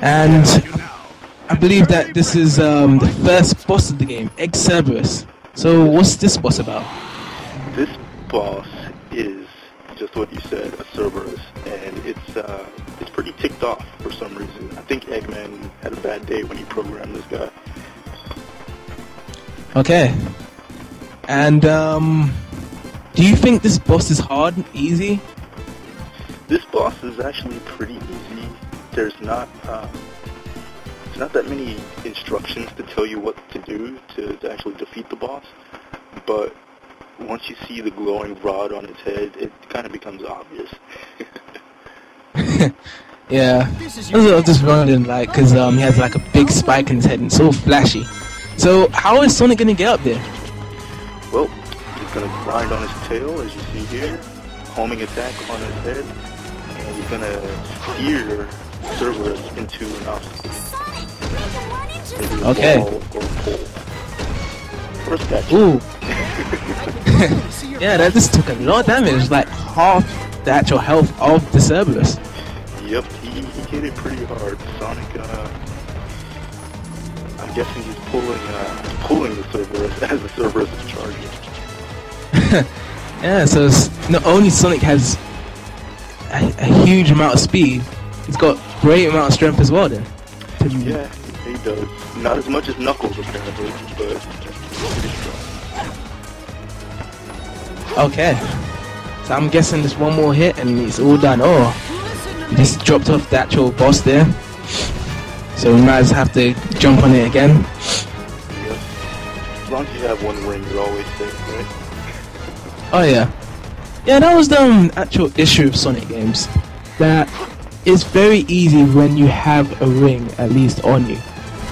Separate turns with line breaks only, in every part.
And I believe that this is the first boss of the game, Cerberus. So what's this boss about?
This boss is just what you said, a Cerberus, and it's pretty ticked off for some reason. I think Eggman had a bad day when he programmed this guy.
Okay. And do you think this boss is hard, easy?
This boss is actually pretty easy. There's not that many instructions to tell you what to do to actually defeat the boss, but once you see the glowing rod on its head, it kind of becomes obvious.
Yeah, I was just wondering, like, because he has like a big spike in his head and it's so flashy. So how is Sonic gonna get up there?
Well, he's gonna grind on his tail, as you see here, homing attack on his head, and he's gonna steer Cerberus into an obstacle. Maybe a
okay.
wall or a pole. Or a statue.
Ooh. Yeah, that just took a lot of damage, like half the actual health of the Cerberus.
Yep, he hit it pretty hard. Sonic, I'm guessing he's pulling the Cerberus as the Cerberus is charging.
Yeah, so not only Sonic has a huge amount of speed, he's got great amount of strength as well then.
Yeah, he does. Not as much as Knuckles apparently, but pretty strong.
Okay. So I'm guessing just one more hit and it's all done. Oh, he just dropped off the actual boss there. So we might have to jump on it again.
Yep. As long as you have one ring, you're always safe, right?
Oh yeah. Yeah, that was the actual issue of Sonic games. That it's very easy when you have a ring at least on you.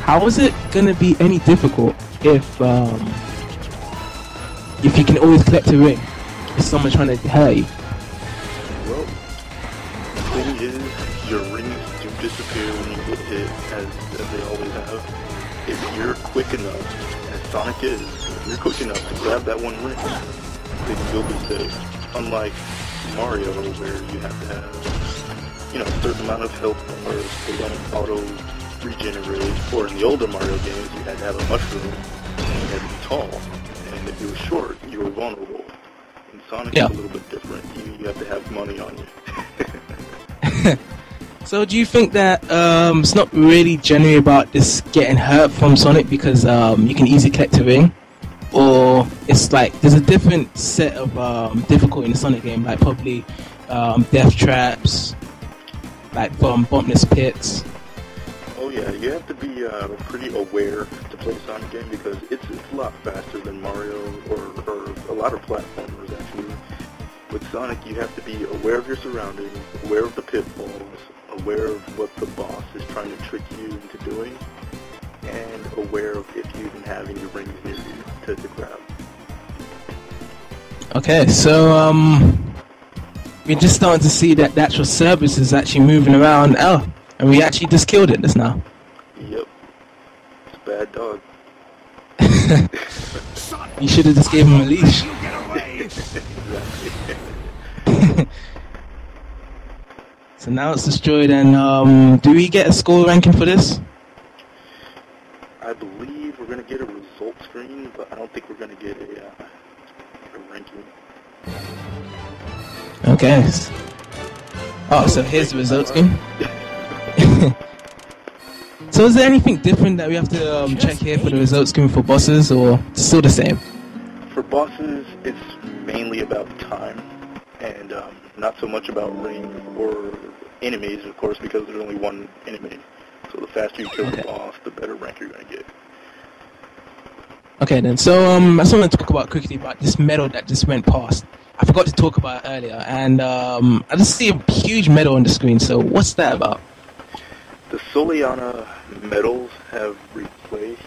How is it gonna be any difficult if you can always collect a ring? If someone's trying to hurt you.
Well, the thing is, your rings do disappear when you get hit, as they always have. If you're quick enough, as Sonic is, if you're quick enough to grab that one ring, then you'll be safe. Unlike Mario, where you have to have, a certain amount of health bars, they don't auto regenerate, or in the older Mario games, you had to have a mushroom, and you had to be tall, and if you were short, you were vulnerable. In Sonic, it's a little bit different. You have to have money on you.
So do you think that it's not really generally about this getting hurt from Sonic because you can easily collect a ring? Or it's like there's a different set of difficulty in the Sonic game, like probably death traps, like from bottomless pits.
Oh yeah, you have to be pretty aware to play a Sonic game because it's a lot faster than Mario or a lot of platformers actually. With Sonic, you have to be aware of your surroundings, aware of the pitfalls, aware of what the boss is trying to trick you into doing, and aware of if you even have any rings near you to grab.
Okay, so we're just starting to see that the actual Cerberus is actually moving around. Oh, and we actually just killed it just now.
Yep. It's a bad dog.
You should have just gave him a leash. So now it's destroyed, and do we get a score ranking for this?
I believe we're going to get a result screen, but I don't think we're going to get a ranking.
Okay. Oh, so here's the result screen. So is there anything different that we have to check here for the result screen for bosses, or still the same?
For bosses, it's mainly about time, and not so much about ring or enemies, of course, because there's only one enemy. So the faster you kill the boss, the better rank you're going to get.
Okay then, so I just want to talk quickly about this medal that just went past. I forgot to talk about it earlier, and I just see a huge medal on the screen, so what's that about?
The Soliana medals have replaced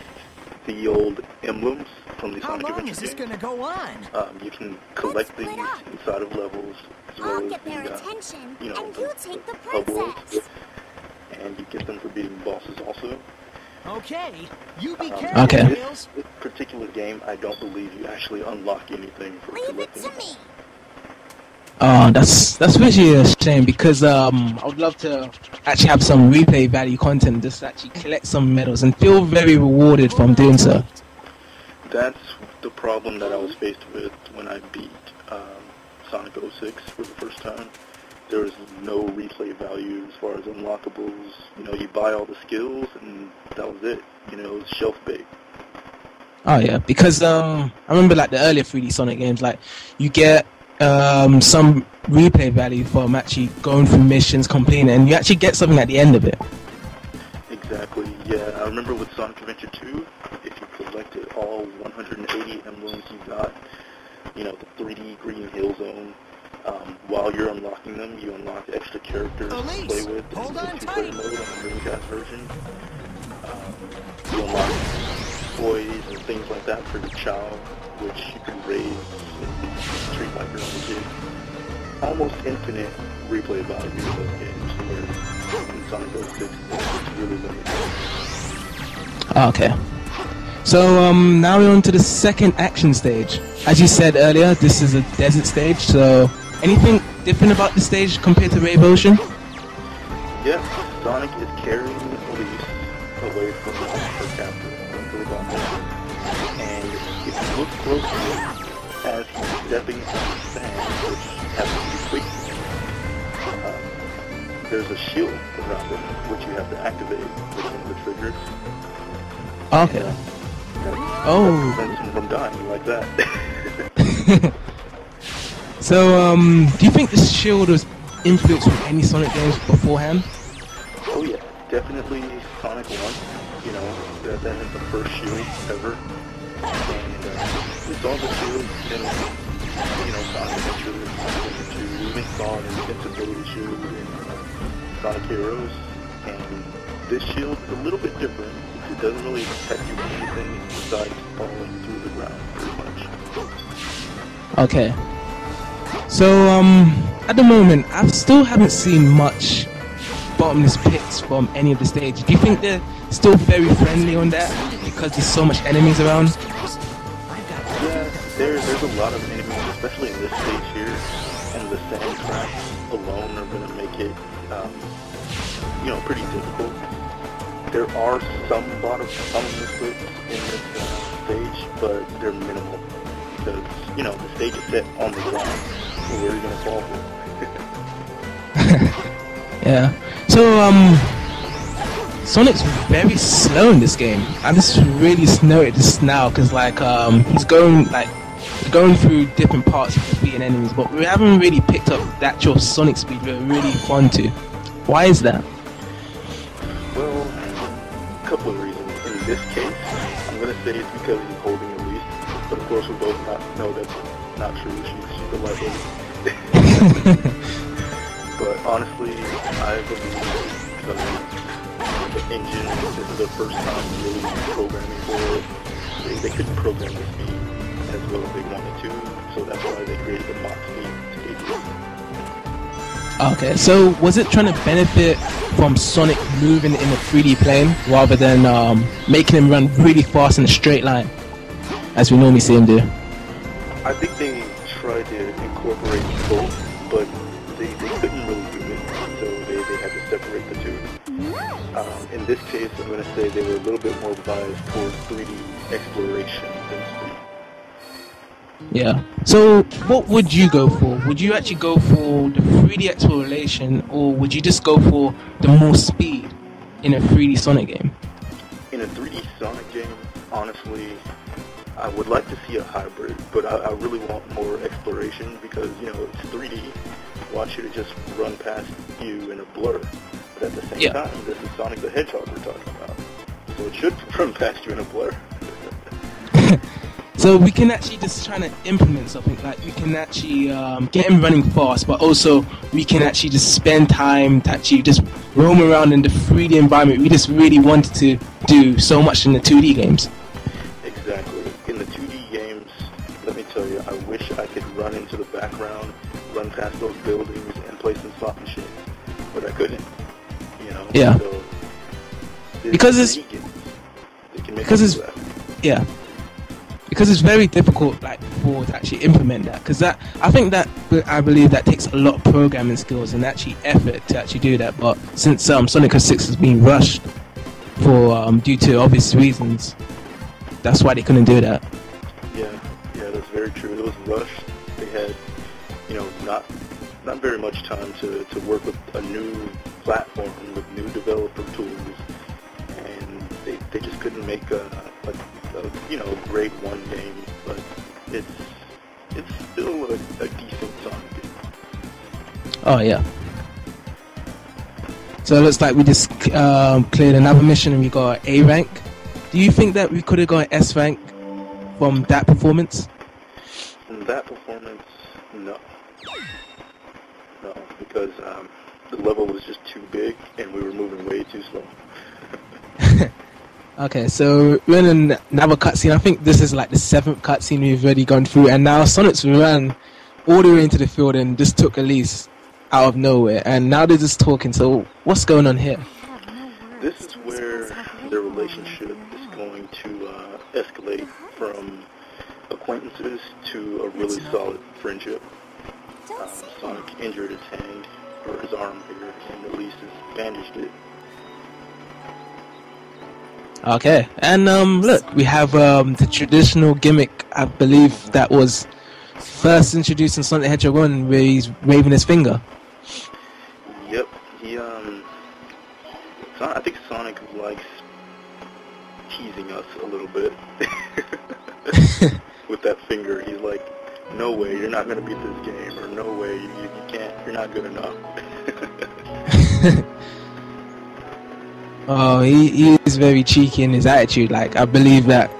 the old emblems from the Sonic Adventure games. How long is this going to go on? You can collect these inside of levels, as well as take the princess. And you get them for beating bosses also.
Okay, you be careful.
Okay.
This particular game, I don't believe you actually unlock anything for collecting. Leave it to me.
Oh, that's really a shame because I would love to actually have some replay value content, just actually collect some medals and feel very rewarded from doing so.
That's the problem that I was faced with when I beat Sonic 06 for the first time. There was no replay value as far as unlockables. You know, you buy all the skills and that was it. You know, it was shelf bait.
Oh yeah, because I remember like the earlier 3D Sonic games, like you get some replay value from actually going through missions, completing it, and you actually get something at the end of it.
Exactly, yeah. I remember with Sonic Adventure 2, if you collected all 180 emblems, you got, you know, the 3D Green Hill Zone. While you're unlocking them, you unlock extra characters to play with in the two-player mode on the Dreamcast version. You unlock toys and things like that for your child, which you can raise and treat like your own kid. Almost infinite replay value in those games, where in Sonic 06 it's really limited.
Okay. So now we're on to the second action stage. As you said earlier, this is a desert stage, so anything different about the stage compared to Rave Ocean?
Yes, Sonic is carrying Elise away from her captor, from Gilgamesh. And if you look closely, as he's stepping on the sand, which happens to be quicksand, there's a shield around him, which you have to activate with one of the triggers.
Okay.
That prevents him from dying like that.
So, do you think this shield was influenced from any Sonic games beforehand?
Oh yeah, definitely Sonic 1. You know, that is the first shield ever. And we saw the shield in, you know, Sonic Adventure, Sonic Adventure 2. We even saw an invincibility shield in Sonic Heroes. And this shield is a little bit different. It doesn't really protect you from anything besides falling through the ground, pretty much.
Okay. So, at the moment, I still haven't seen much bottomless pits from any of the stages. Do you think they're still very friendly on that because there's so much enemies around?
Yeah, there's a lot of enemies, especially in this stage here, and the sand traps alone are going to make it, you know, pretty difficult. There are some bottomless pits in this stage, but they're minimal because, you know, the stage is set on the ground. So where are you going to fall for?
Yeah. So, Sonic's very slow in this game. I just really noticed this now because, like, he's going through different parts of defeating enemies, but we haven't really picked up the actual Sonic speed we're really fond to. Why is that?
Well, a couple of reasons. In this case, I'm going to say it's because he's holding Elise, but of course we both know that's not true. She's the light lady. But honestly, I believe because the engine, this is the first time really programming for it. They couldn't program the speed as well as they wanted to, so that's why they created the Mach speed stages.
Okay, so was it trying to benefit from Sonic moving in a 3D plane rather than making him run really fast in a straight line, as we normally see him do?
I think they tried to incorporate both, but they couldn't really do it, so they had to separate the two. In this case, I'm going to say they were a little bit more biased towards 3D exploration than speed.
Yeah. So, what would you go for? Would you actually go for the 3D exploration, or would you just go for the more speed in a 3D Sonic game?
In a 3D Sonic game, honestly, I would like to see a hybrid, but I really want more exploration because, you know, it's 3D. Why should it just run past you in a blur? But at the same time, this is Sonic the Hedgehog we're talking about. So it should run past you in a blur.
So we can actually just try to implement something, like we can actually get him running fast, but also we can actually just spend time to actually just roam around in the 3D environment we just really wanted to do so much in the 2D games.
Exactly. In the 2D games, let me tell you, I wish I could run into the background, run past those buildings, and play some slot machines, but I couldn't. You know?
Yeah.
So,
because it's...
They can make
because it's...
that.
Yeah. because it's very difficult, like, to actually implement that. Because I believe that takes a lot of programming skills and actually effort to actually do that. But since Sonic 06 has been rushed for due to obvious reasons, that's why they couldn't do that.
Yeah, that's very true. It was rushed. They had, not very much time to work with a new platform with new developer tools, and they just couldn't make a grade 1 game, but it's still a decent Sonic game.
Oh yeah. So it looks like we just cleared another mission and we got A rank. Do you think that we could have got S rank from that performance?
From that performance, no, because the level was just too big and we were moving way too slow.
Okay, so we're in another cutscene. I think this is like the 7th cutscene we've already gone through, and now Sonic's ran all the way into the field and just took Elise out of nowhere, and now they're just talking. So what's going on here?
This is where their relationship is going to escalate from acquaintances to a really solid friendship. Sonic injured his hand, or his arm here, and Elise has bandaged it.
Okay, and look, we have the traditional gimmick, I believe, that was first introduced in Sonic the Hedgehog 1, where he's waving his finger.
Yep, I think Sonic likes teasing us a little bit with that finger. He's like, no way, you're not going to beat this game, or no way, you can't, you're not good enough.
Oh, he is very cheeky in his attitude. Like, I believe that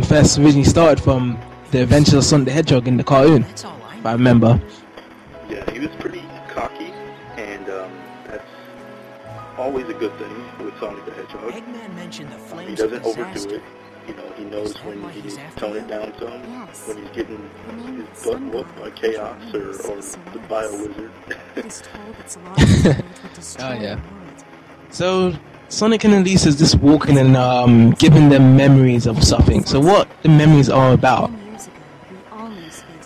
first originally started from the Adventures of Sonic the Hedgehog in the cartoon, if I remember.
Yeah, he was pretty cocky, and that's always a good thing with Sonic the Hedgehog. He doesn't overdo it. He knows when he needs to tone it down some, when he's getting his butt whooped by Chaos or the Bio-Wizard.
Oh, yeah. So Sonic and Elise is just walking and giving them memories of something. So what the memories are about?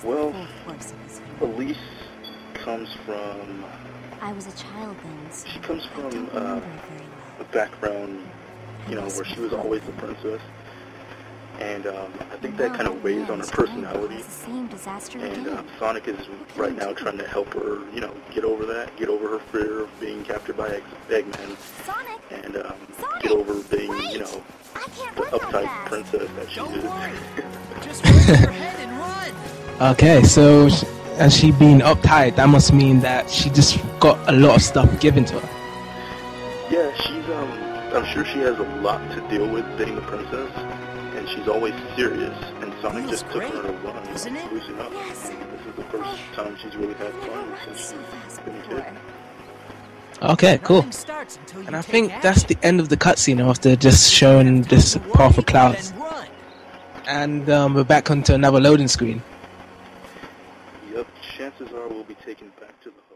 Well, Elise comes from...
I was a child then.
She comes from a background, where she was always the princess. And I think that kind of weighs on her personality. And Sonic is right now trying to help her, get over that, get over her fear of being captured by Eggman. And get over being, the uptight princess that she is.
Just raise your head and run.
Okay, so as she being uptight, that must mean that she just got a lot of stuff given to her.
Yeah, I'm sure she has a lot to deal with being the princess. And she's always serious, and Sonic just took her on a run to loosen up. This is the first time she's really had fun since she's been a kid.
Okay, cool. And I think that's the end of the cutscene after just showing this path of clouds. And we're back onto another loading screen.
Yep, chances are we'll be taken back to the hub.